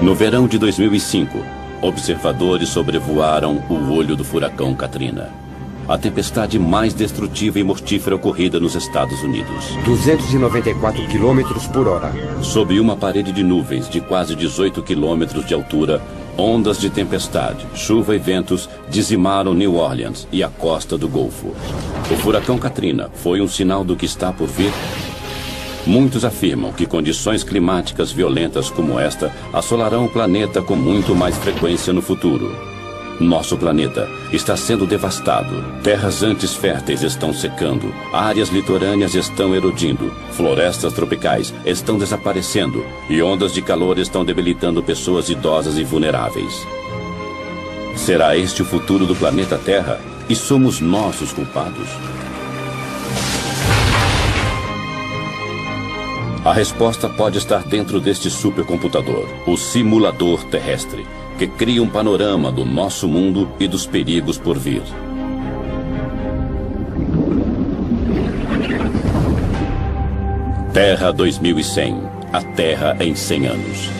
No verão de 2005, observadores sobrevoaram o olho do furacão Katrina, a tempestade mais destrutiva e mortífera ocorrida nos Estados Unidos. 294 km por hora. Sob uma parede de nuvens de quase 18 quilômetros de altura, ondas de tempestade, chuva e ventos dizimaram New Orleans e a costa do Golfo. O furacão Katrina foi um sinal do que está por vir? Muitos afirmam que condições climáticas violentas como esta assolarão o planeta com muito mais frequência no futuro. Nosso planeta está sendo devastado. Terras antes férteis estão secando. Áreas litorâneas estão erodindo. Florestas tropicais estão desaparecendo. E ondas de calor estão debilitando pessoas idosas e vulneráveis. Será este o futuro do planeta Terra? E somos nós os culpados? A resposta pode estar dentro deste supercomputador, o simulador terrestre, que cria um panorama do nosso mundo e dos perigos por vir. Terra 2100, a Terra em 100 anos.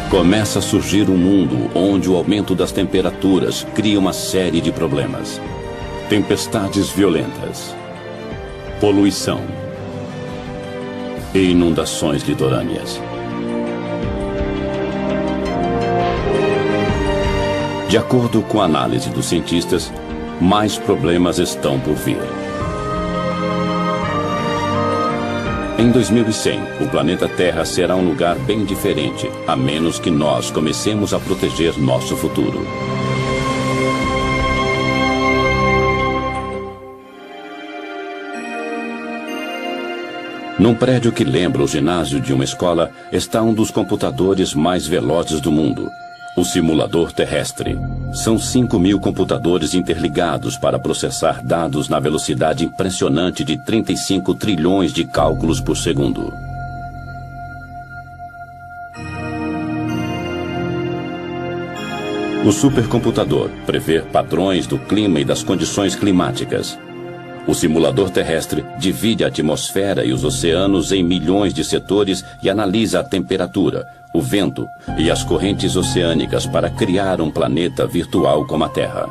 Começa a surgir um mundo onde o aumento das temperaturas cria uma série de problemas. Tempestades violentas, poluição e inundações litorâneas. De acordo com a análise dos cientistas, mais problemas estão por vir. Em 2100, o planeta Terra será um lugar bem diferente, a menos que nós comecemos a proteger nosso futuro. Num prédio que lembra o ginásio de uma escola, está um dos computadores mais velozes do mundo, o simulador terrestre. São 5.000 computadores interligados para processar dados na velocidade impressionante de 35 trilhões de cálculos por segundo. O supercomputador prevê padrões do clima e das condições climáticas. O simulador terrestre divide a atmosfera e os oceanos em milhões de setores e analisa a temperatura, o vento e as correntes oceânicas para criar um planeta virtual como a Terra.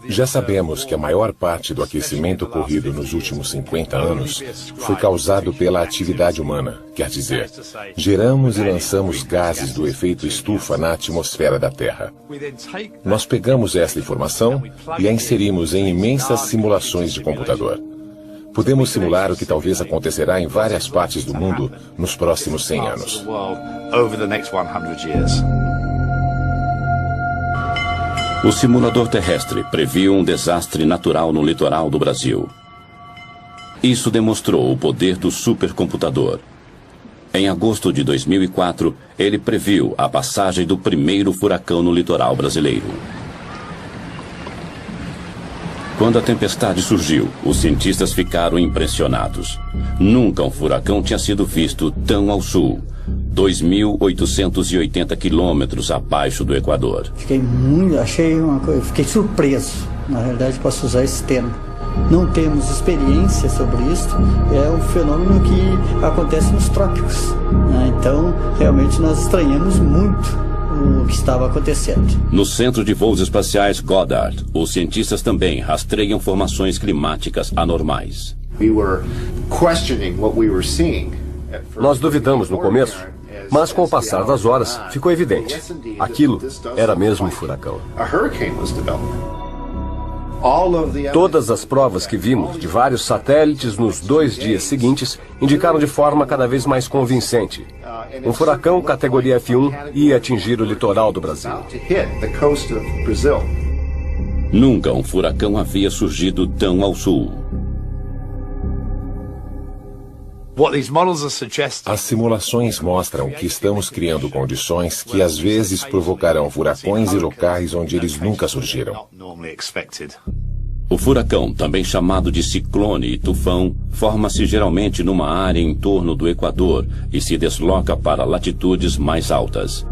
Já sabemos que a maior parte do aquecimento ocorrido nos últimos 50 anos foi causado pela atividade humana. Quer dizer, geramos e lançamos gases do efeito estufa na atmosfera da Terra. Nós pegamos essa informação e a inserimos em imensas simulações de computador. Podemos simular o que talvez acontecerá em várias partes do mundo nos próximos 100 anos. O simulador terrestre previu um desastre natural no litoral do Brasil. Isso demonstrou o poder do supercomputador. Em agosto de 2004, ele previu a passagem do primeiro furacão no litoral brasileiro. Quando a tempestade surgiu, os cientistas ficaram impressionados. Nunca um furacão tinha sido visto tão ao sul, 2.880 quilômetros abaixo do Equador. Fiquei surpreso, na verdade posso usar esse termo. Não temos experiência sobre isso, é um fenômeno que acontece nos trópicos, né? Então, realmente nós estranhamos muito o que estava acontecendo. No Centro de Voos Espaciais Goddard, os cientistas também rastreiam formações climáticas anormais. Nós duvidamos no começo, mas com o passar das horas ficou evidente. Aquilo era mesmo um furacão. Todas as provas que vimos de vários satélites nos 2 dias seguintes indicaram de forma cada vez mais convincente. Um furacão categoria F1 ia atingir o litoral do Brasil. Nunca um furacão havia surgido tão ao sul. As simulações mostram que estamos criando condições que às vezes provocarão furacões em locais onde eles nunca surgiram. O furacão, também chamado de ciclone e tufão, forma-se geralmente numa área em torno do Equador e se desloca para latitudes mais altas.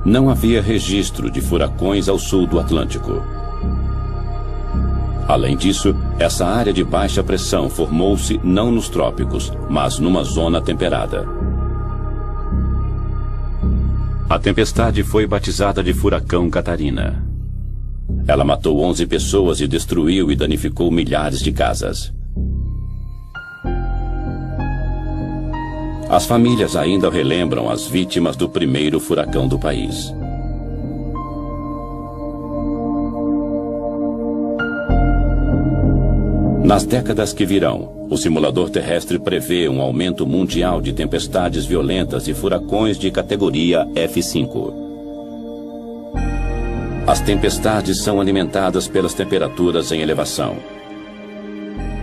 Não havia registro de furacões ao sul do Atlântico. Além disso, essa área de baixa pressão formou-se não nos trópicos, mas numa zona temperada. A tempestade foi batizada de Furacão Catarina. Ela matou 11 pessoas e destruiu e danificou milhares de casas. As famílias ainda relembram as vítimas do primeiro furacão do país. Nas décadas que virão, o simulador terrestre prevê um aumento mundial de tempestades violentas e furacões de categoria F5. As tempestades são alimentadas pelas temperaturas em elevação.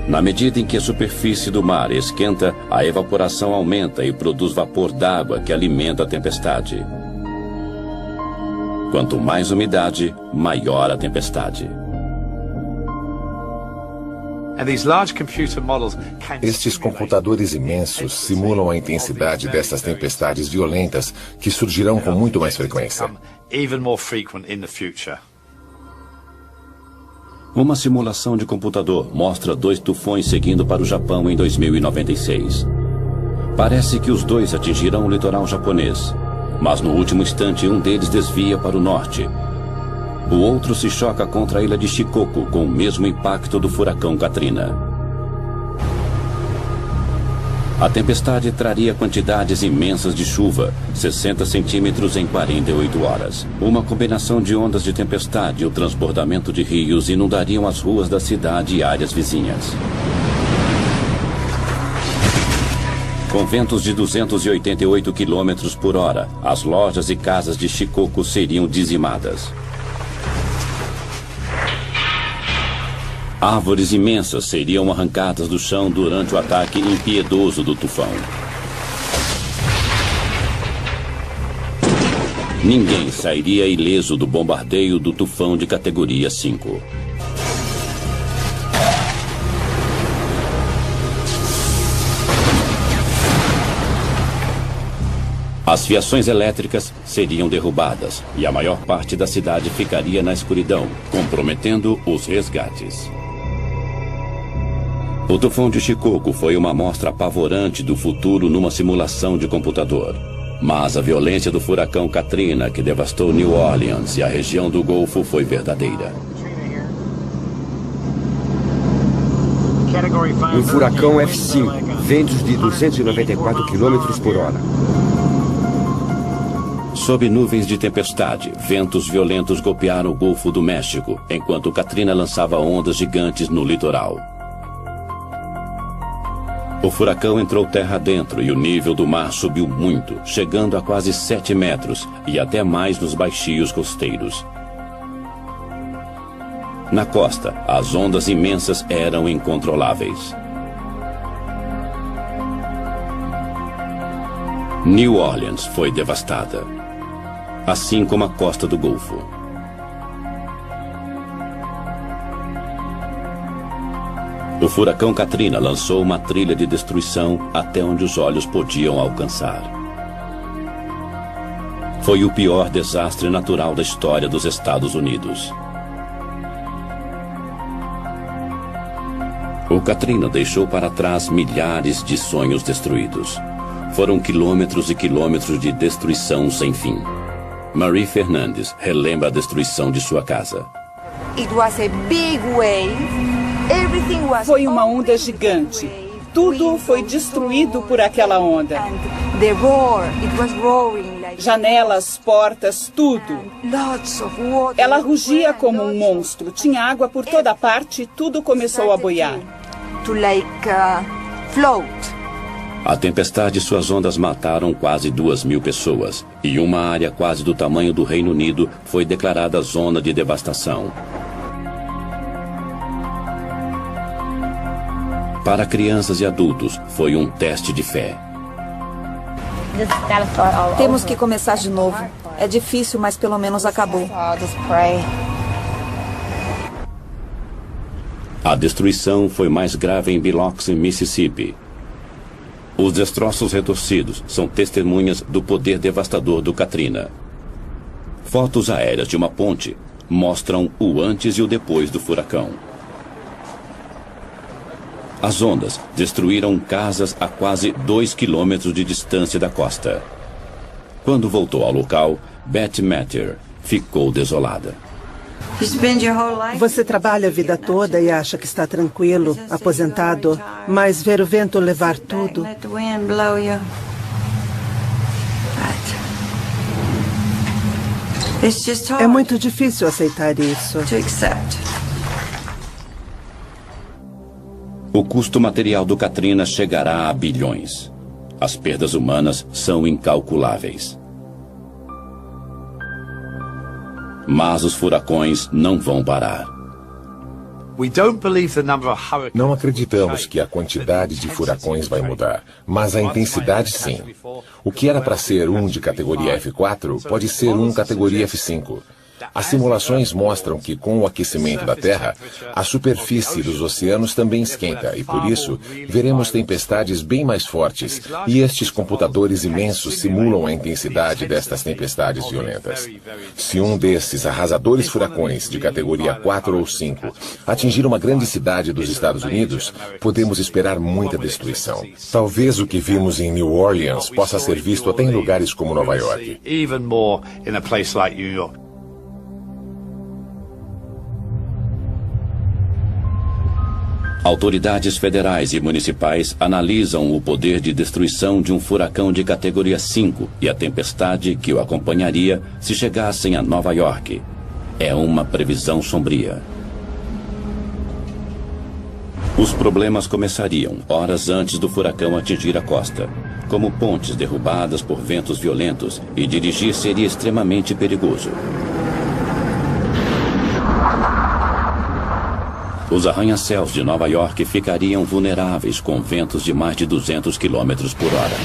Na medida em que a superfície do mar esquenta, a evaporação aumenta e produz vapor d'água que alimenta a tempestade. Quanto mais umidade, maior a tempestade. Estes computadores imensos simulam a intensidade dessas tempestades violentas que surgirão com muito mais frequência. Uma simulação de computador mostra 2 tufões seguindo para o Japão em 2096. Parece que os dois atingirão o litoral japonês, mas no último instante um deles desvia para o norte. O outro se choca contra a ilha de Shikoku com o mesmo impacto do furacão Katrina. A tempestade traria quantidades imensas de chuva, 60 centímetros em 48 horas. Uma combinação de ondas de tempestade e o transbordamento de rios inundariam as ruas da cidade e áreas vizinhas. Com ventos de 288 km por hora, as lojas e casas de Shikoku seriam dizimadas. Árvores imensas seriam arrancadas do chão durante o ataque impiedoso do tufão. Ninguém sairia ileso do bombardeio do tufão de categoria 5. As fiações elétricas seriam derrubadas e a maior parte da cidade ficaria na escuridão, comprometendo os resgates. O tufão de Shikoku foi uma amostra apavorante do futuro numa simulação de computador. Mas a violência do furacão Katrina, que devastou New Orleans e a região do Golfo, foi verdadeira. Um furacão F5, ventos de 294 km por hora. Sob nuvens de tempestade, ventos violentos golpearam o Golfo do México, enquanto Katrina lançava ondas gigantes no litoral. O furacão entrou terra adentro e o nível do mar subiu muito, chegando a quase 7 metros e até mais nos baixios costeiros. Na costa, as ondas imensas eram incontroláveis. New Orleans foi devastada, assim como a costa do Golfo. O furacão Katrina lançou uma trilha de destruição até onde os olhos podiam alcançar. Foi o pior desastre natural da história dos Estados Unidos. O Katrina deixou para trás milhares de sonhos destruídos. Foram quilômetros e quilômetros de destruição sem fim. Marie Fernandes relembra a destruição de sua casa. Foi uma onda gigante. Tudo foi destruído por aquela onda. Janelas, portas, tudo. Ela rugia como um monstro. Tinha água por toda parte e tudo começou a boiar. A tempestade e suas ondas mataram quase 2.000 pessoas. E uma área quase do tamanho do Reino Unido foi declarada zona de devastação. Para crianças e adultos, foi um teste de fé. Temos que começar de novo. É difícil, mas pelo menos acabou. A destruição foi mais grave em Biloxi, Mississippi. Os destroços retorcidos são testemunhas do poder devastador do Katrina. Fotos aéreas de uma ponte mostram o antes e o depois do furacão. As ondas destruíram casas a quase 2 quilômetros de distância da costa. Quando voltou ao local, Beth Matter ficou desolada. Você trabalha a vida toda e acha que está tranquilo, aposentado, mas ver o vento levar tudo... É muito difícil aceitar isso. O custo material do Katrina chegará a bilhões. As perdas humanas são incalculáveis. Mas os furacões não vão parar. Não acreditamos que a quantidade de furacões vai mudar, mas a intensidade sim. O que era para ser um de categoria F4 pode ser um categoria F5. As simulações mostram que, com o aquecimento da Terra, a superfície dos oceanos também esquenta e, por isso, veremos tempestades bem mais fortes, e estes computadores imensos simulam a intensidade destas tempestades violentas. Se um desses arrasadores furacões de categoria 4 ou 5 atingir uma grande cidade dos Estados Unidos, podemos esperar muita destruição. Talvez o que vimos em New Orleans possa ser visto até em lugares como Nova York. Autoridades federais e municipais analisam o poder de destruição de um furacão de categoria 5 e a tempestade que o acompanharia se chegassem a Nova York. É uma previsão sombria. Os problemas começariam horas antes do furacão atingir a costa, como pontes derrubadas por ventos violentos, e dirigir seria extremamente perigoso. Os arranha-céus de Nova York ficariam vulneráveis com ventos de mais de 200 km por hora.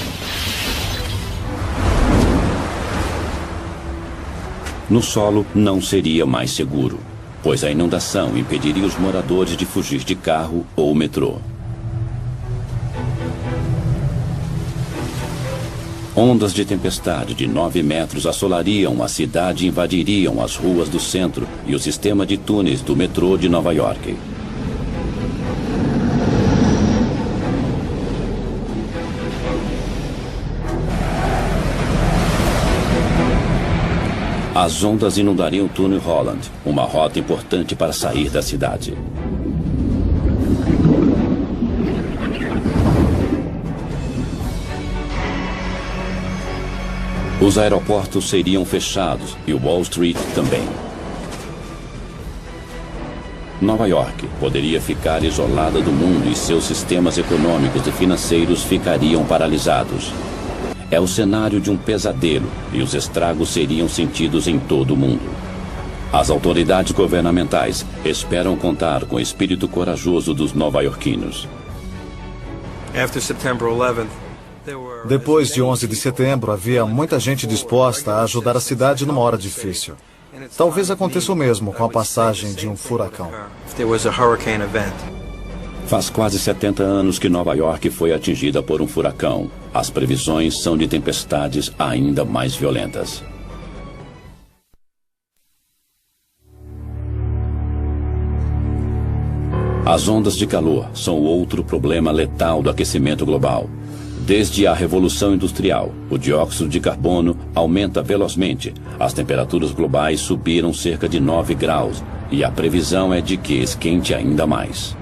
No solo não seria mais seguro, pois a inundação impediria os moradores de fugir de carro ou metrô. Ondas de tempestade de 9 metros assolariam a cidade e invadiriam as ruas do centro e o sistema de túneis do metrô de Nova York. As ondas inundariam o túnel Holland, uma rota importante para sair da cidade. Os aeroportos seriam fechados e Wall Street também. Nova York poderia ficar isolada do mundo e seus sistemas econômicos e financeiros ficariam paralisados. É o cenário de um pesadelo e os estragos seriam sentidos em todo o mundo. As autoridades governamentais esperam contar com o espírito corajoso dos nova-iorquinos. Depois de 11 de setembro, havia muita gente disposta a ajudar a cidade numa hora difícil. Talvez aconteça o mesmo com a passagem de um furacão. Faz quase 70 anos que Nova York foi atingida por um furacão. As previsões são de tempestades ainda mais violentas. As ondas de calor são outro problema letal do aquecimento global. Desde a Revolução Industrial, o dióxido de carbono aumenta velozmente. As temperaturas globais subiram cerca de 9 graus e a previsão é de que esquente ainda mais.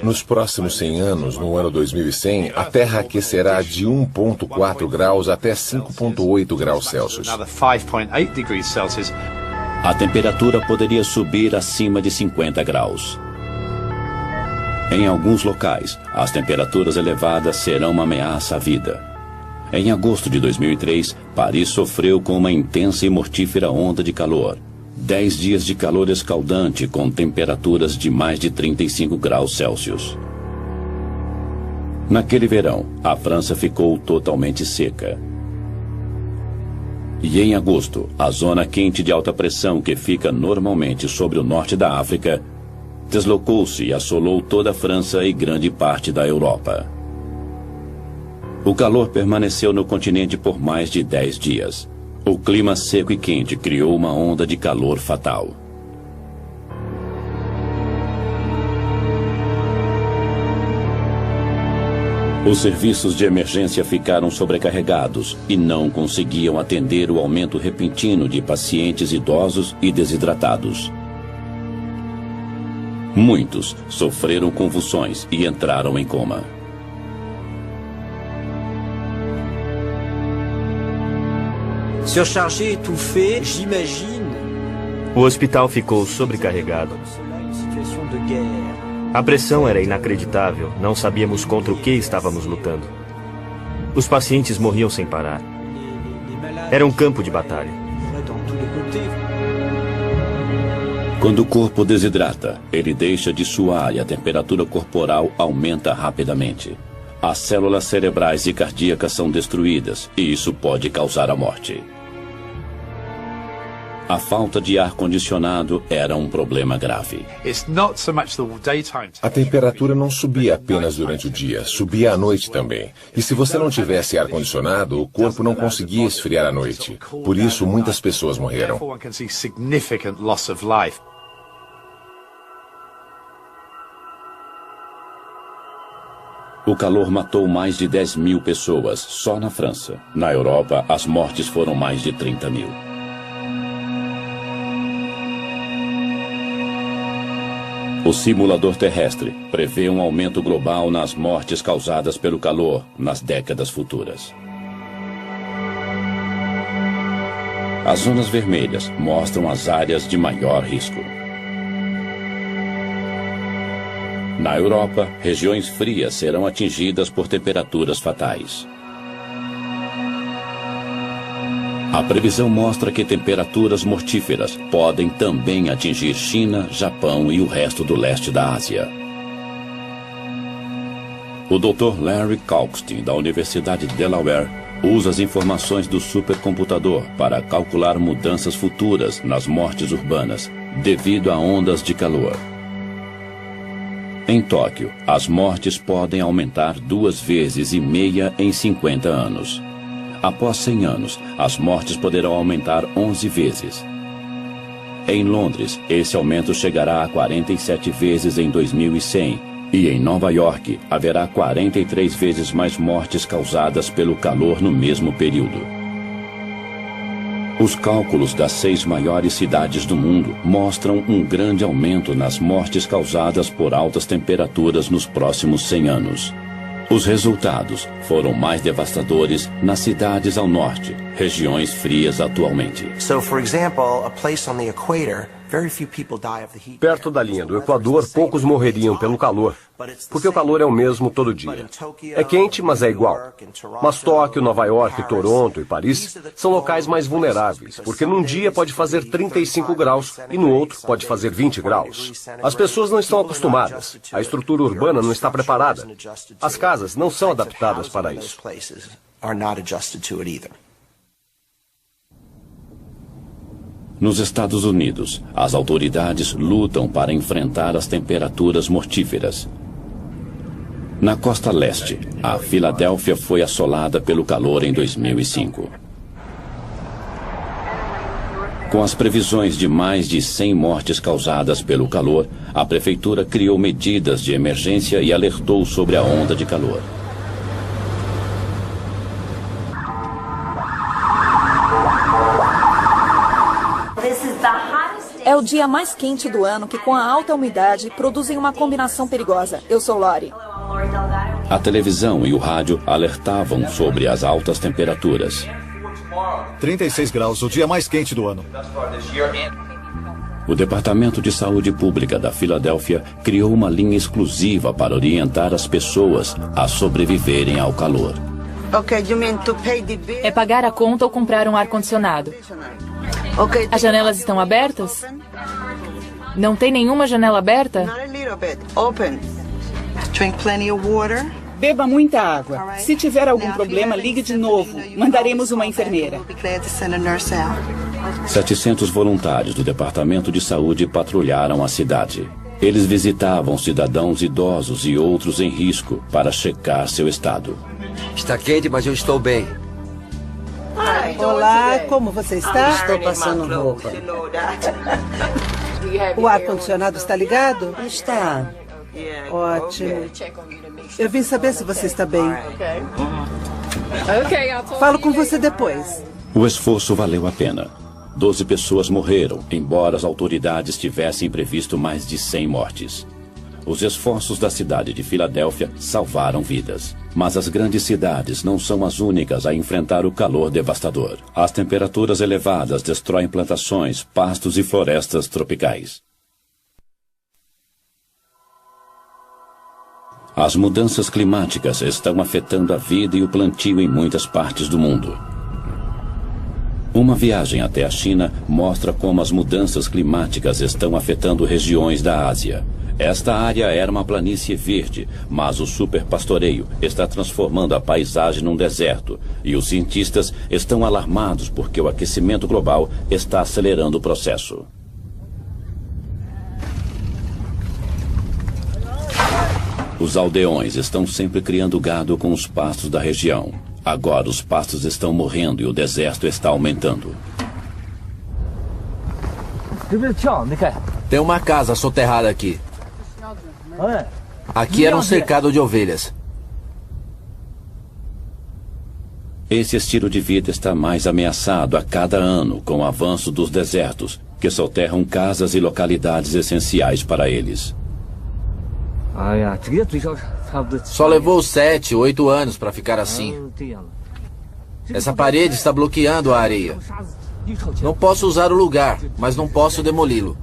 Nos próximos 100 anos, no ano 2100, a Terra aquecerá de 1,4 graus até 5,8 graus Celsius. A temperatura poderia subir acima de 50 graus. Em alguns locais, as temperaturas elevadas serão uma ameaça à vida. Em agosto de 2003, Paris sofreu com uma intensa e mortífera onda de calor. 10 dias de calor escaldante com temperaturas de mais de 35 graus Celsius. Naquele verão, a França ficou totalmente seca. E em agosto, a zona quente de alta pressão que fica normalmente sobre o norte da África deslocou-se e assolou toda a França e grande parte da Europa. O calor permaneceu no continente por mais de 10 dias. O clima seco e quente criou uma onda de calor fatal. Os serviços de emergência ficaram sobrecarregados e não conseguiam atender o aumento repentino de pacientes idosos e desidratados. Muitos sofreram convulsões e entraram em coma. Surchargé, étouffé, j'imagine. O hospital ficou sobrecarregado. A pressão era inacreditável. Não sabíamos contra o que estávamos lutando. Os pacientes morriam sem parar. Era um campo de batalha. Quando o corpo desidrata, ele deixa de suar e a temperatura corporal aumenta rapidamente. As células cerebrais e cardíacas são destruídas e isso pode causar a morte. A falta de ar-condicionado era um problema grave. A temperatura não subia apenas durante o dia, subia à noite também. E se você não tivesse ar-condicionado, o corpo não conseguia esfriar à noite. Por isso, muitas pessoas morreram. O calor matou mais de 10 mil pessoas só na França. Na Europa, as mortes foram mais de 30 mil. O simulador terrestre prevê um aumento global nas mortes causadas pelo calor nas décadas futuras. As zonas vermelhas mostram as áreas de maior risco. Na Europa, regiões frias serão atingidas por temperaturas fatais. A previsão mostra que temperaturas mortíferas podem também atingir China, Japão e o resto do leste da Ásia. O Dr. Larry Kalkstein, da Universidade de Delaware, usa as informações do supercomputador para calcular mudanças futuras nas mortes urbanas devido a ondas de calor. Em Tóquio, as mortes podem aumentar 2,5 vezes em 50 anos. Após 100 anos, as mortes poderão aumentar 11 vezes. Em Londres, esse aumento chegará a 47 vezes em 2100. E em Nova York, haverá 43 vezes mais mortes causadas pelo calor no mesmo período. Os cálculos das 6 maiores cidades do mundo mostram um grande aumento nas mortes causadas por altas temperaturas nos próximos 100 anos. Os resultados foram mais devastadores nas cidades ao norte, regiões frias atualmente. Perto da linha do Equador, poucos morreriam pelo calor, porque o calor é o mesmo todo dia. É quente, mas é igual. Mas Tóquio, Nova York, Toronto e Paris são locais mais vulneráveis, porque num dia pode fazer 35 graus e no outro pode fazer 20 graus. As pessoas não estão acostumadas, a estrutura urbana não está preparada. As casas não são adaptadas para isso. Nos Estados Unidos, as autoridades lutam para enfrentar as temperaturas mortíferas. Na costa leste, a Filadélfia foi assolada pelo calor em 2005. Com as previsões de mais de 100 mortes causadas pelo calor, a prefeitura criou medidas de emergência e alertou sobre a onda de calor. É o dia mais quente do ano que, com a alta umidade, produzem uma combinação perigosa. Eu sou Lori. A televisão e o rádio alertavam sobre as altas temperaturas. 36 graus, o dia mais quente do ano. O Departamento de Saúde Pública da Filadélfia criou uma linha exclusiva para orientar as pessoas a sobreviverem ao calor. É pagar a conta ou comprar um ar-condicionado. As janelas estão abertas? Não tem nenhuma janela aberta? Beba muita água. Se tiver algum problema, ligue de novo. Mandaremos uma enfermeira. 700 voluntários do Departamento de Saúde patrulharam a cidade. Eles visitavam cidadãos idosos e outros em risco para checar seu estado. Está quente, mas eu estou bem. Olá, como você está? Estou passando roupa. O ar-condicionado está ligado? Está. Ótimo. Eu vim saber se você está bem. Falo com você depois. O esforço valeu a pena. 12 pessoas morreram, embora as autoridades tivessem previsto mais de 100 mortes. Os esforços da cidade de Filadélfia salvaram vidas. Mas as grandes cidades não são as únicas a enfrentar o calor devastador. As temperaturas elevadas destroem plantações, pastos e florestas tropicais. As mudanças climáticas estão afetando a vida e o plantio em muitas partes do mundo. Uma viagem até a China mostra como as mudanças climáticas estão afetando regiões da Ásia. Esta área era uma planície verde, mas o superpastoreio está transformando a paisagem num deserto, e os cientistas estão alarmados porque o aquecimento global está acelerando o processo. Os aldeões estão sempre criando gado com os pastos da região. Agora os pastos estão morrendo e o deserto está aumentando. Tem uma casa soterrada aqui. Aqui era um cercado de ovelhas. Esse estilo de vida está mais ameaçado a cada ano com o avanço dos desertos, que soterram casas e localidades essenciais para eles. Só levou 7, 8 anos para ficar assim. Essa parede está bloqueando a areia. Não posso usar o lugar, mas não posso demoli-lo.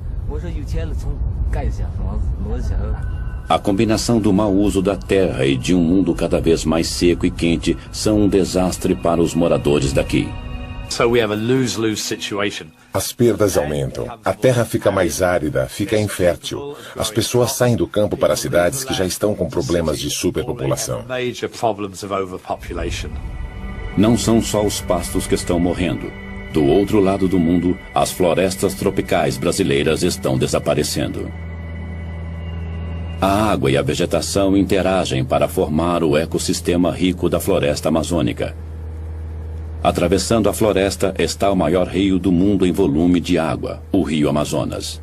A combinação do mau uso da terra e de um mundo cada vez mais seco e quente são um desastre para os moradores daqui. As perdas aumentam. A terra fica mais árida, fica infértil. As pessoas saem do campo para as cidades que já estão com problemas de superpopulação. Não são só os pastos que estão morrendo. Do outro lado do mundo, as florestas tropicais brasileiras estão desaparecendo. A água e a vegetação interagem para formar o ecossistema rico da floresta amazônica. Atravessando a floresta está o maior rio do mundo em volume de água, o Rio Amazonas.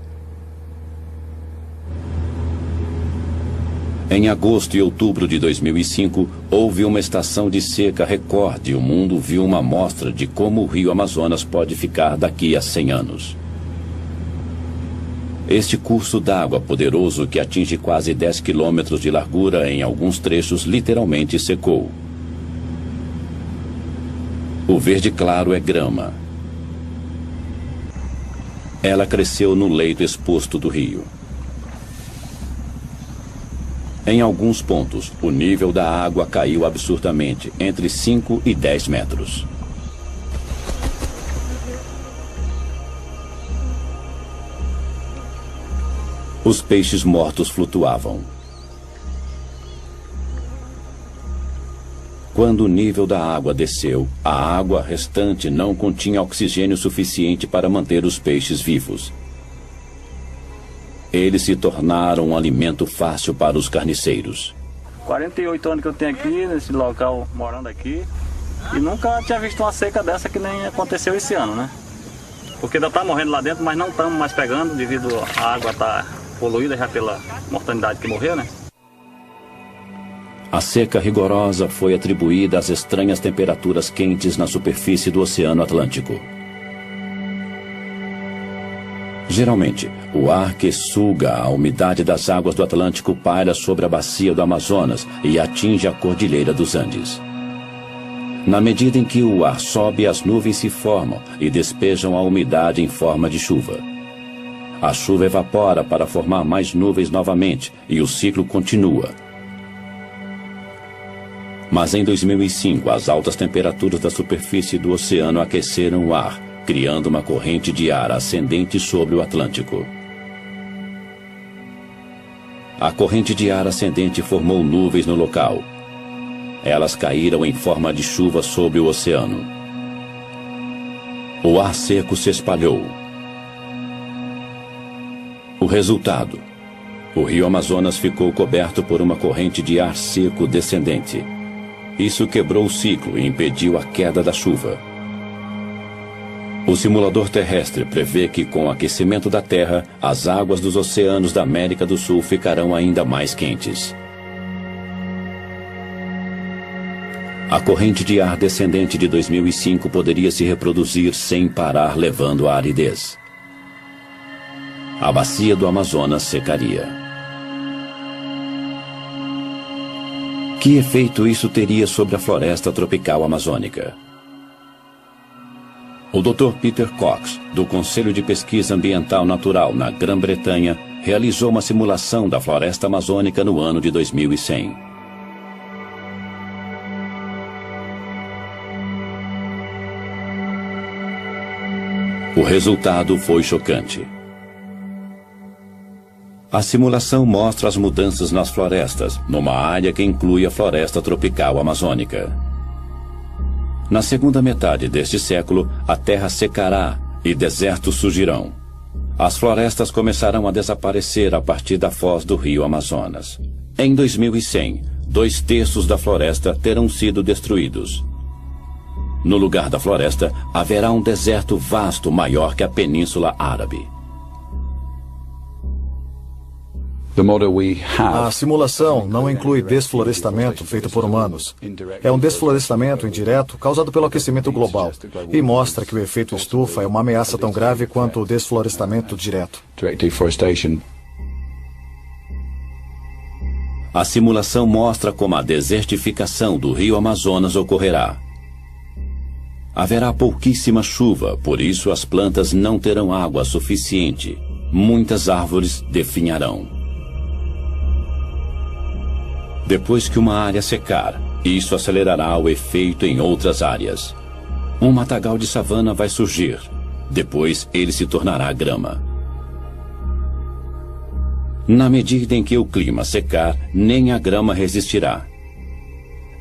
Em agosto e outubro de 2005, houve uma estação de seca recorde e o mundo viu uma amostra de como o Rio Amazonas pode ficar daqui a 100 anos. Este curso d'água poderoso, que atinge quase 10 quilômetros de largura em alguns trechos, literalmente secou. O verde claro é grama. Ela cresceu no leito exposto do rio. Em alguns pontos, o nível da água caiu absurdamente, entre 5 e 10 metros. Os peixes mortos flutuavam. Quando o nível da água desceu, a água restante não continha oxigênio suficiente para manter os peixes vivos. Eles se tornaram um alimento fácil para os carniceiros. 48 anos que eu tenho aqui, nesse local, morando aqui, e nunca tinha visto uma seca dessa que nem aconteceu esse ano, né? Porque ainda está morrendo lá dentro, mas não estamos mais pegando, devido à água estar poluída já pela mortalidade que morreu, né? A seca rigorosa foi atribuída às estranhas temperaturas quentes na superfície do Oceano Atlântico. Geralmente, o ar que suga a umidade das águas do Atlântico paira sobre a bacia do Amazonas e atinge a Cordilheira dos Andes. Na medida em que o ar sobe, as nuvens se formam e despejam a umidade em forma de chuva. A chuva evapora para formar mais nuvens novamente e o ciclo continua. Mas em 2005, as altas temperaturas da superfície do oceano aqueceram o ar, criando uma corrente de ar ascendente sobre o Atlântico. A corrente de ar ascendente formou nuvens no local. Elas caíram em forma de chuva sobre o oceano. O ar seco se espalhou. O resultado: o Rio Amazonas ficou coberto por uma corrente de ar seco descendente. Isso quebrou o ciclo e impediu a queda da chuva. O simulador terrestre prevê que, com o aquecimento da Terra, as águas dos oceanos da América do Sul ficarão ainda mais quentes. A corrente de ar descendente de 2005 poderia se reproduzir sem parar, levando à aridez. A bacia do Amazonas secaria. Que efeito isso teria sobre a floresta tropical amazônica? O Dr. Peter Cox, do Conselho de Pesquisa Ambiental Natural na Grã-Bretanha, realizou uma simulação da floresta amazônica no ano de 2100. O resultado foi chocante. A simulação mostra as mudanças nas florestas, numa área que inclui a floresta tropical amazônica. Na segunda metade deste século, a terra secará e desertos surgirão. As florestas começarão a desaparecer a partir da foz do rio Amazonas. Em 2100, 2/3 da floresta terão sido destruídos. No lugar da floresta, haverá um deserto vasto maior que a Península Árabe. A simulação não inclui desflorestamento feito por humanos. É um desflorestamento indireto causado pelo aquecimento global e mostra que o efeito estufa é uma ameaça tão grave quanto o desflorestamento direto. A simulação mostra como a desertificação do rio Amazonas ocorrerá. Haverá pouquíssima chuva, por isso as plantas não terão água suficiente. Muitas árvores definharão. Depois que uma área secar, isso acelerará o efeito em outras áreas. Um matagal de savana vai surgir. Depois ele se tornará grama. Na medida em que o clima secar, nem a grama resistirá.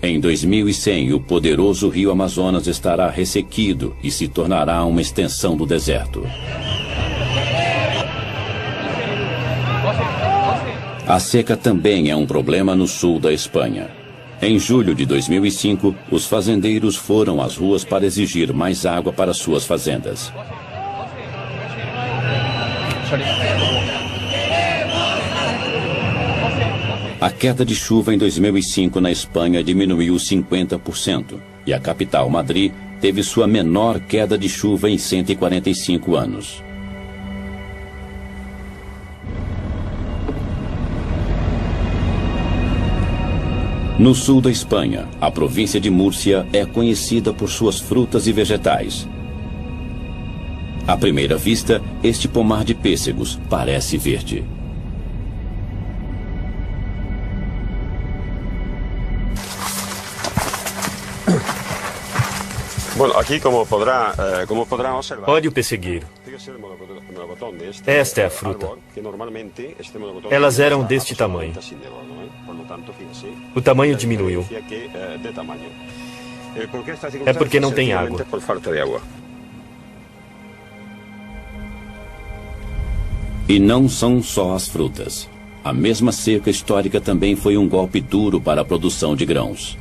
Em 2100, o poderoso rio Amazonas estará ressequido e se tornará uma extensão do deserto. A seca também é um problema no sul da Espanha. Em julho de 2005, os fazendeiros foram às ruas para exigir mais água para suas fazendas. A queda de chuva em 2005 na Espanha diminuiu 50% e a capital, Madrid, teve sua menor queda de chuva em 145 anos. No sul da Espanha, a província de Múrcia é conhecida por suas frutas e vegetais. À primeira vista, este pomar de pêssegos parece verde. Olhe o pessegueiro. Esta é a fruta. Elas eram deste tamanho. O tamanho diminuiu. É porque não tem água. E não são só as frutas. A mesma seca histórica também foi um golpe duro para a produção de grãos.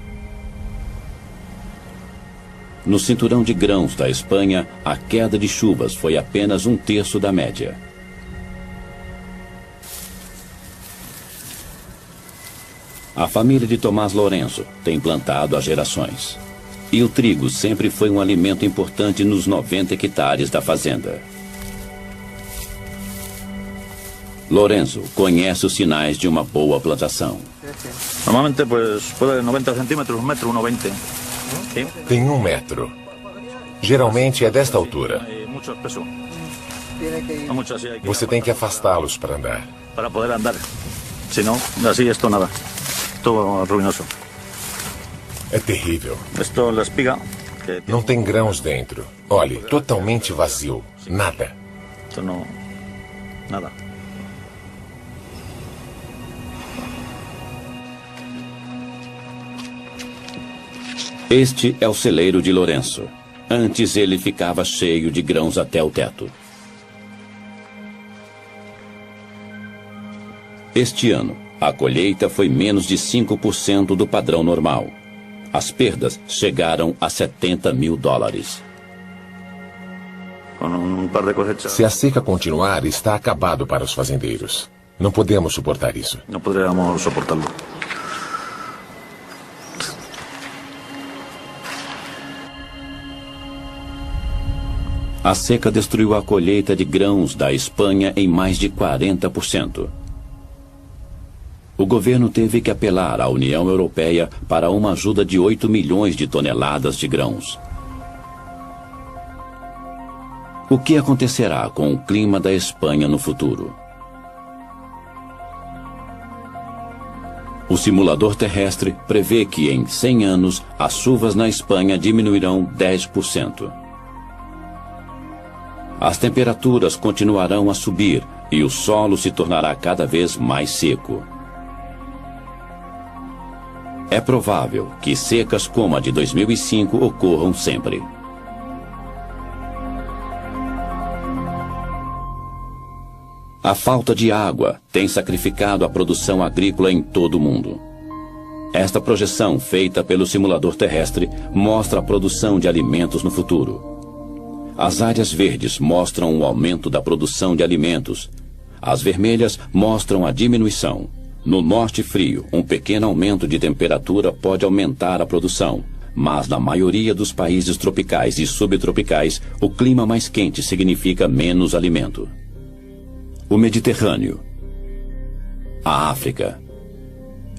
No cinturão de grãos da Espanha, a queda de chuvas foi apenas 1/3 da média. A família de Tomás Lourenço tem plantado há gerações. E o trigo sempre foi um alimento importante nos 90 hectares da fazenda. Lourenço conhece os sinais de uma boa plantação. Normalmente, pode 90 centímetros, 1,20 m. Tem 1 metro. Geralmente é desta altura. Você tem que afastá-los para andar. Para poder andar. Senão, assim, isto nada. Estou ruinoso. É terrível. Isto é a espiga. Não tem grãos dentro. Olhe, totalmente vazio. Nada. Isto não... Nada. Este é o celeiro de Lourenço. Antes ele ficava cheio de grãos até o teto. Este ano, a colheita foi menos de 5% do padrão normal. As perdas chegaram a $70 mil. Se a seca continuar, está acabado para os fazendeiros. Não podemos suportar isso. Não poderíamos suportá-lo. A seca destruiu a colheita de grãos da Espanha em mais de 40%. O governo teve que apelar à União Europeia para uma ajuda de 8 milhões de toneladas de grãos. O que acontecerá com o clima da Espanha no futuro? O simulador terrestre prevê que em 100 anos as chuvas na Espanha diminuirão 10%. As temperaturas continuarão a subir e o solo se tornará cada vez mais seco. É provável que secas como a de 2005 ocorram sempre. A falta de água tem sacrificado a produção agrícola em todo o mundo. Esta projeção, feita pelo simulador terrestre, mostra a produção de alimentos no futuro. As áreas verdes mostram o aumento da produção de alimentos. As vermelhas mostram a diminuição. No norte frio, um pequeno aumento de temperatura pode aumentar a produção, mas na maioria dos países tropicais e subtropicais, o clima mais quente significa menos alimento. O Mediterrâneo, a África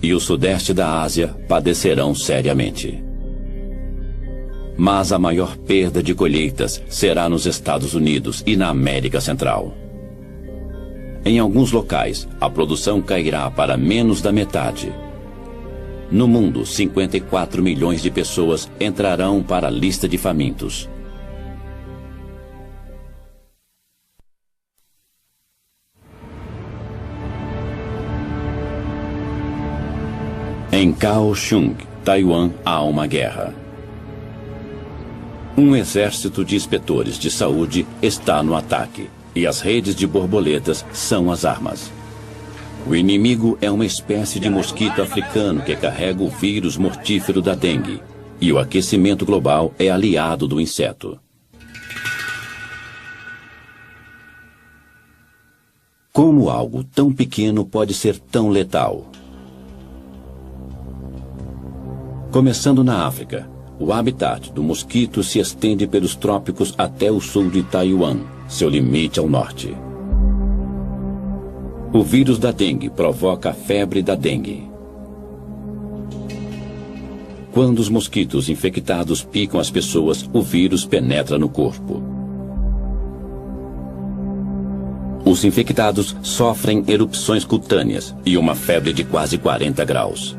e o sudeste da Ásia padecerão seriamente. Mas a maior perda de colheitas será nos Estados Unidos e na América Central. Em alguns locais, a produção cairá para menos da metade. No mundo, 54 milhões de pessoas entrarão para a lista de famintos. Em Kaohsiung, Taiwan, há uma guerra. Um exército de inspetores de saúde está no ataque, e as redes de borboletas são as armas. O inimigo é uma espécie de mosquito africano que carrega o vírus mortífero da dengue, e o aquecimento global é aliado do inseto. Como algo tão pequeno pode ser tão letal? Começando na África, o habitat do mosquito se estende pelos trópicos até o sul de Taiwan, seu limite ao norte. O vírus da dengue provoca a febre da dengue. Quando os mosquitos infectados picam as pessoas, o vírus penetra no corpo. Os infectados sofrem erupções cutâneas e uma febre de quase 40 graus.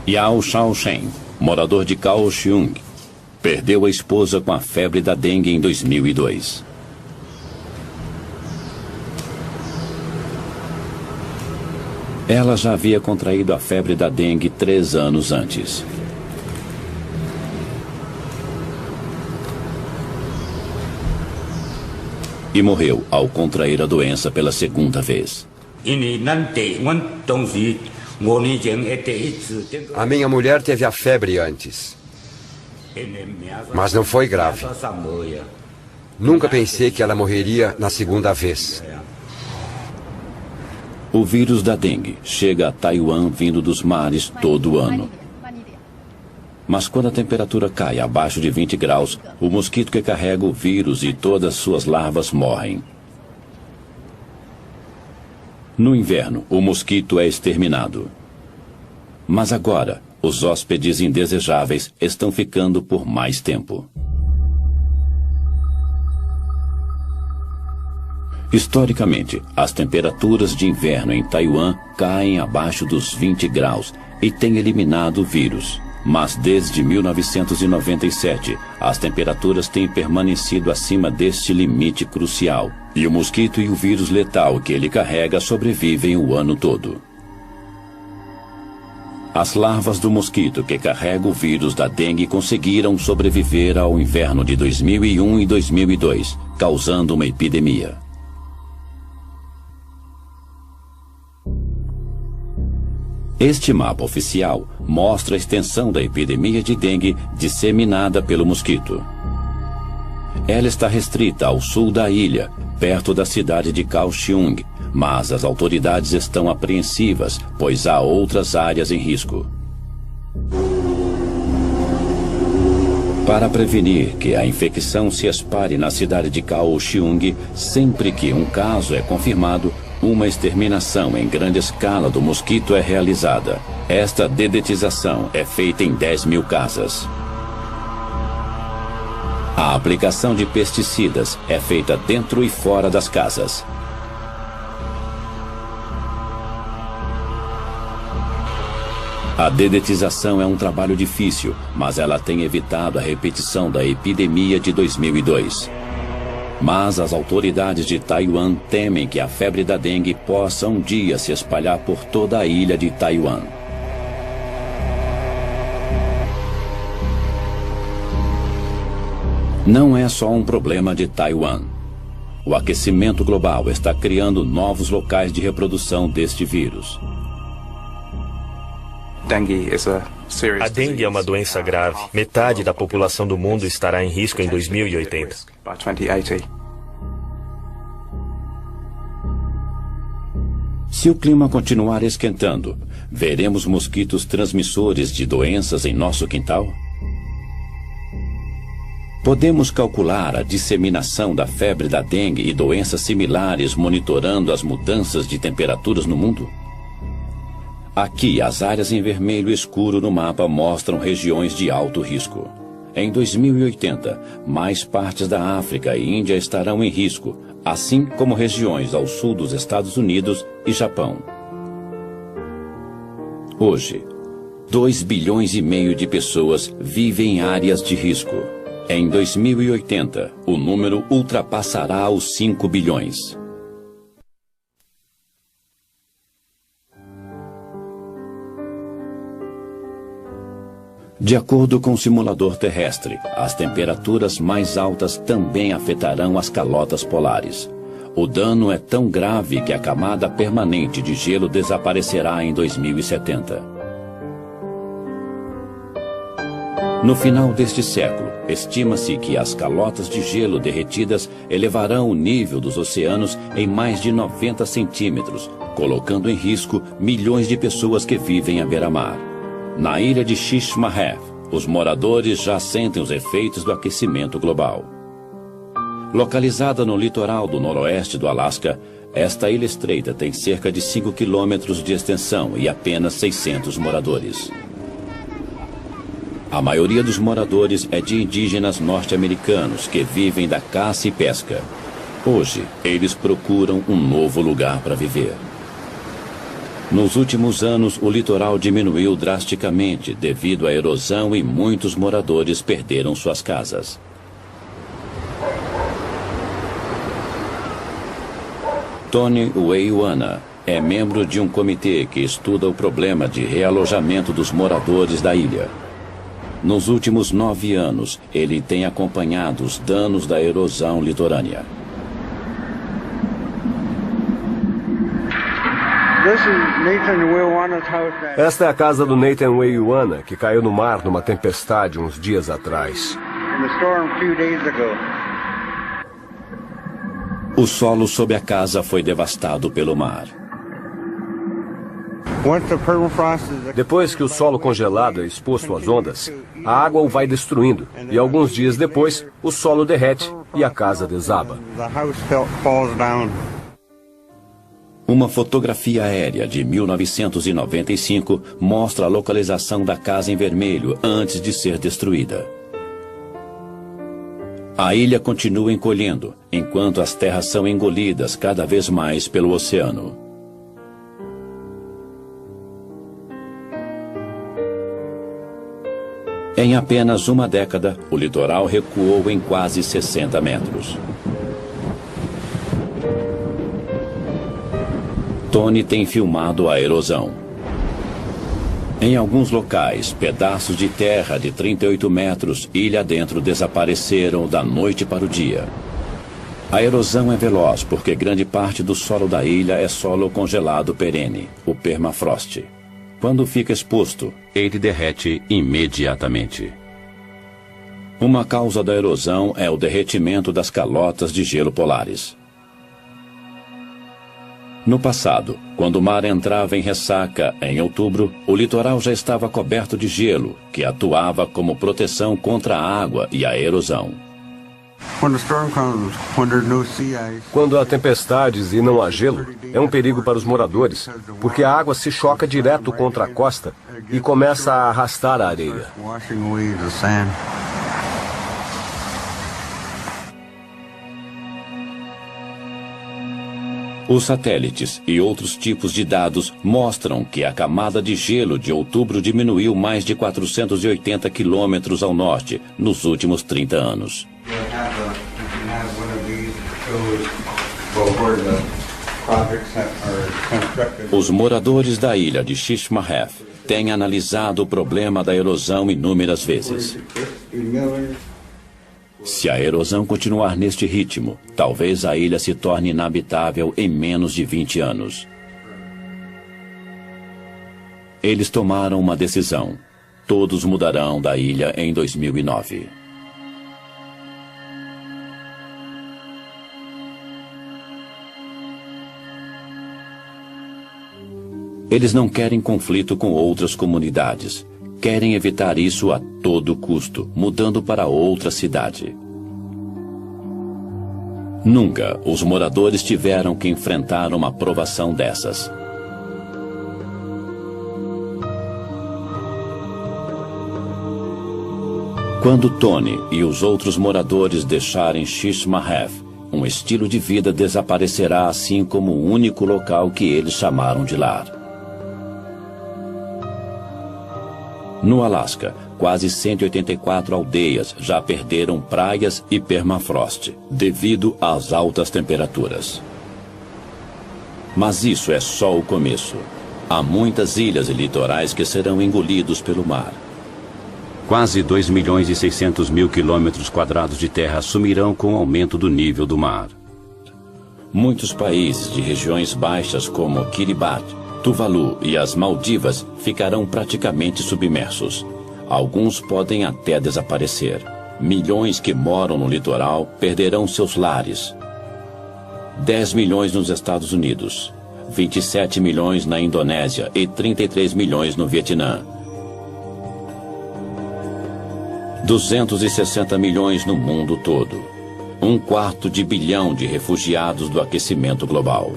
Yao Shaosheng, morador de Kaohsiung, perdeu a esposa com a febre da dengue em 2002. Ela já havia contraído a febre da dengue 3 anos antes. E morreu ao contrair a doença pela segunda vez. A minha mulher teve a febre antes, mas não foi grave. Nunca pensei que ela morreria na segunda vez. O vírus da dengue chega a Taiwan vindo dos mares todo ano. Mas quando a temperatura cai abaixo de 20 graus, o mosquito que carrega o vírus e todas suas larvas morrem. No inverno, o mosquito é exterminado. Mas agora, os hóspedes indesejáveis estão ficando por mais tempo. Historicamente, as temperaturas de inverno em Taiwan caem abaixo dos 20 graus e têm eliminado o vírus. Mas desde 1997, as temperaturas têm permanecido acima deste limite crucial. E o mosquito e o vírus letal que ele carrega sobrevivem o ano todo. As larvas do mosquito que carrega o vírus da dengue conseguiram sobreviver ao inverno de 2001 e 2002, causando uma epidemia. Este mapa oficial mostra a extensão da epidemia de dengue disseminada pelo mosquito. Ela está restrita ao sul da ilha, perto da cidade de Kaohsiung, mas as autoridades estão apreensivas, pois há outras áreas em risco. Para prevenir que a infecção se espalhe na cidade de Kaohsiung, sempre que um caso é confirmado, uma exterminação em grande escala do mosquito é realizada. Esta dedetização é feita em 10.000 casas. A aplicação de pesticidas é feita dentro e fora das casas. A dedetização é um trabalho difícil, mas ela tem evitado a repetição da epidemia de 2002. Mas as autoridades de Taiwan temem que a febre da dengue possa um dia se espalhar por toda a ilha de Taiwan. Não é só um problema de Taiwan. O aquecimento global está criando novos locais de reprodução deste vírus. A dengue é uma doença grave. Metade da população do mundo estará em risco em 2080. Se o clima continuar esquentando, veremos mosquitos transmissores de doenças em nosso quintal? Podemos calcular a disseminação da febre da dengue e doenças similares monitorando as mudanças de temperaturas no mundo? Aqui, as áreas em vermelho escuro no mapa mostram regiões de alto risco. Em 2080, mais partes da África e Índia estarão em risco, assim como regiões ao sul dos Estados Unidos e Japão. Hoje, 2,5 bilhões de pessoas vivem em áreas de risco. Em 2080, o número ultrapassará os 5 bilhões. De acordo com o simulador terrestre, as temperaturas mais altas também afetarão as calotas polares. O dano é tão grave que a camada permanente de gelo desaparecerá em 2070. No final deste século, estima-se que as calotas de gelo derretidas elevarão o nível dos oceanos em mais de 90 centímetros, colocando em risco milhões de pessoas que vivem à beira-mar. Na ilha de Shishmahev, os moradores já sentem os efeitos do aquecimento global. Localizada no litoral do noroeste do Alasca, esta ilha estreita tem cerca de 5 quilômetros de extensão e apenas 600 moradores. A maioria dos moradores é de indígenas norte-americanos que vivem da caça e pesca. Hoje, eles procuram um novo lugar para viver. Nos últimos anos, o litoral diminuiu drasticamente devido à erosão e muitos moradores perderam suas casas. Tony Weiwana é membro de um comitê que estuda o problema de realojamento dos moradores da ilha. Nos últimos 9 anos, ele tem acompanhado os danos da erosão litorânea. Esta é a casa do Nathan Weiwana, que caiu no mar numa tempestade uns dias atrás. O solo sob a casa foi devastado pelo mar. Depois que o solo congelado é exposto às ondas, a água o vai destruindo, e alguns dias depois, o solo derrete e a casa desaba. Uma fotografia aérea de 1995 mostra a localização da casa em vermelho antes de ser destruída. A ilha continua encolhendo, enquanto as terras são engolidas cada vez mais pelo oceano. Em apenas uma década, o litoral recuou em quase 60 metros. Tony tem filmado a erosão. Em alguns locais, pedaços de terra de 38 metros ilha dentro desapareceram da noite para o dia. A erosão é veloz porque grande parte do solo da ilha é solo congelado perene, o permafrost. Quando fica exposto, ele derrete imediatamente. Uma causa da erosão é o derretimento das calotas de gelo polares. No passado, quando o mar entrava em ressaca em outubro, o litoral já estava coberto de gelo, que atuava como proteção contra a água e a erosão. Quando há tempestades e não há gelo, é um perigo para os moradores, porque a água se choca direto contra a costa e começa a arrastar a areia. Os satélites e outros tipos de dados mostram que a camada de gelo de outubro diminuiu mais de 480 quilômetros ao norte nos últimos 30 anos. Os moradores da ilha de Shishmaref têm analisado o problema da erosão inúmeras vezes. Se a erosão continuar neste ritmo, talvez a ilha se torne inabitável em menos de 20 anos. Eles tomaram uma decisão. Todos mudarão da ilha em 2009. Eles não querem conflito com outras comunidades. Querem evitar isso a todo custo, mudando para outra cidade. Nunca os moradores tiveram que enfrentar uma provação dessas. Quando Tony e os outros moradores deixarem Shishmaref, um estilo de vida desaparecerá assim como o único local que eles chamaram de lar. No Alasca, quase 184 aldeias já perderam praias e permafrost, devido às altas temperaturas. Mas isso é só o começo. Há muitas ilhas e litorais que serão engolidos pelo mar. Quase 2.600.000 quilômetros quadrados de terra sumirão com o aumento do nível do mar. Muitos países de regiões baixas como Kiribati, Tuvalu e as Maldivas ficarão praticamente submersos. Alguns podem até desaparecer. Milhões que moram no litoral perderão seus lares. 10 milhões nos Estados Unidos, 27 milhões na Indonésia e 33 milhões no Vietnã. 260 milhões no mundo todo. 1/4 bilhão de refugiados do aquecimento global.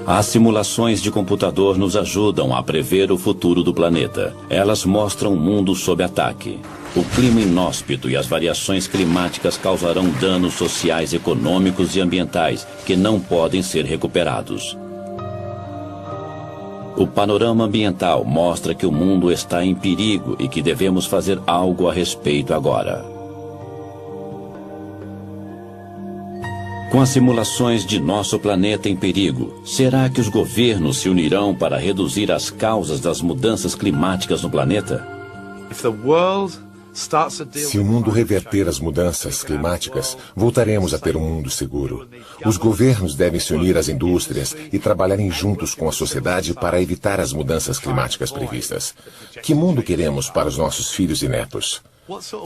As simulações de computador nos ajudam a prever o futuro do planeta. Elas mostram um mundo sob ataque. O clima inóspito e as variações climáticas causarão danos sociais, econômicos e ambientais que não podem ser recuperados. O panorama ambiental mostra que o mundo está em perigo e que devemos fazer algo a respeito agora. Com as simulações de nosso planeta em perigo, será que os governos se unirão para reduzir as causas das mudanças climáticas no planeta? Se o mundo reverter as mudanças climáticas, voltaremos a ter um mundo seguro. Os governos devem se unir às indústrias e trabalharem juntos com a sociedade para evitar as mudanças climáticas previstas. Que mundo queremos para os nossos filhos e netos?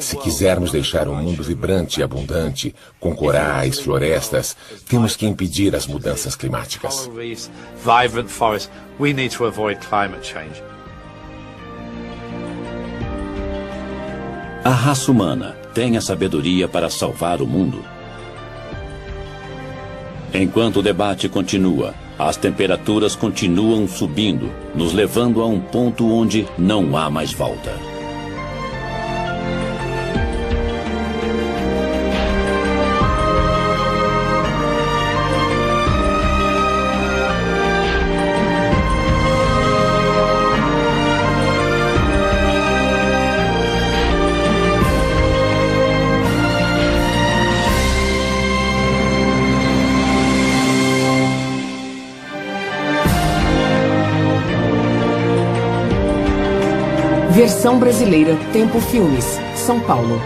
Se quisermos deixar um mundo vibrante e abundante, com corais, florestas, temos que impedir as mudanças climáticas. A raça humana tem a sabedoria para salvar o mundo? Enquanto o debate continua, as temperaturas continuam subindo, nos levando a um ponto onde não há mais volta. Versão brasileira, Tempo Filmes, São Paulo.